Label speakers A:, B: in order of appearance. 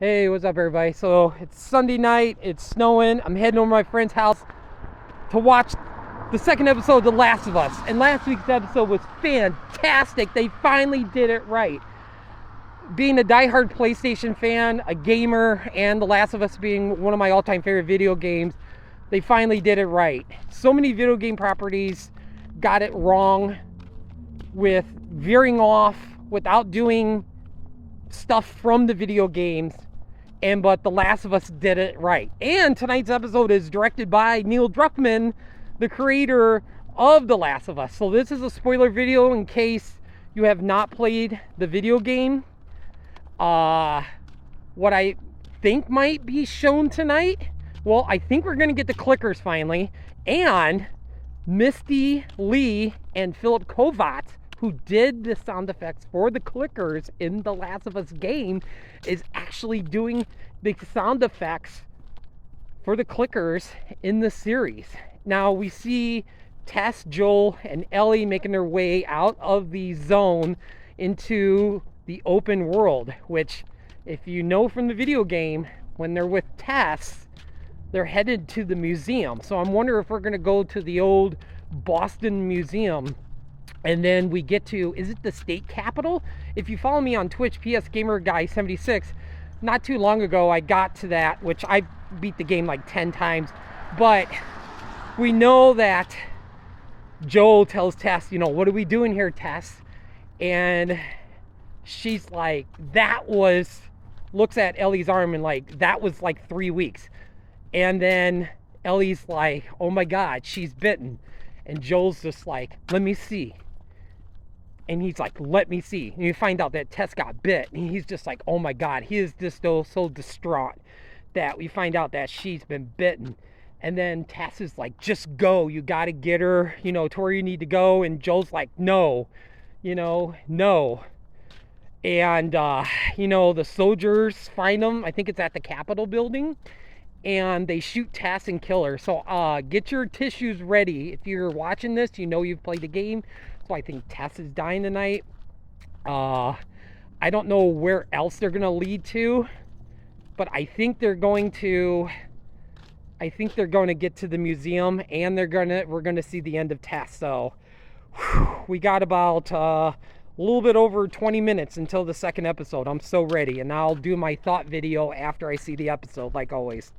A: Hey, what's up, everybody? So it's Sunday night, it's snowing. I'm heading over to my friend's house to watch the second episode of The Last of Us. And last week's episode was fantastic. They finally did it right. Being a diehard PlayStation fan, a gamer, and The Last of Us being one of my all-time favorite video games, they finally did it right. So many video game properties got it wrong with veering off without doing stuff from the video games. But The Last of Us did it right. And tonight's episode is directed by Neil Druckmann, the creator of The Last of Us. So this is a spoiler video in case you have not played the video game. What I think might be shown tonight, well, I think we're going to get the clickers finally. And Misty Lee and Philip Kovacs, who did the sound effects for the clickers in The Last of Us game, is actually doing the sound effects for the clickers in the series. Now we see Tess, Joel, and Ellie making their way out of the zone into the open world, which, if you know from the video game, when they're with Tess, they're headed to the museum. So I'm wondering if we're going to go to the old Boston Museum. And then we get to, is it the state capitol? If you follow me on Twitch, PS Gamer Guy 76, not too long ago I got to that, which I beat the game like 10 times. But we know that Joel tells Tess, what are we doing here, Tess? And she's like, looks at Ellie's arm and like, that was like 3 weeks. And then Ellie's like, oh my God, she's bitten. And Joel's just like, let me see. And he's like, let me see. And you find out that Tess got bit. And he's just like, oh my God. He is just so distraught that we find out that she's been bitten. And then Tess is like, just go. You got to get her, to where you need to go. And Joel's like, no. No. And, the soldiers find them. I think it's at the Capitol building. And they shoot Tess and kill her. So get your tissues ready. If you're watching this, you've played the game. So I think Tess is dying tonight. I don't know where else they're going to lead to. But I think they're going to get to the museum. And we're going to see the end of Tess. So we got about a little bit over 20 minutes until the second episode. I'm so ready. And I'll do my thought video after I see the episode, like always.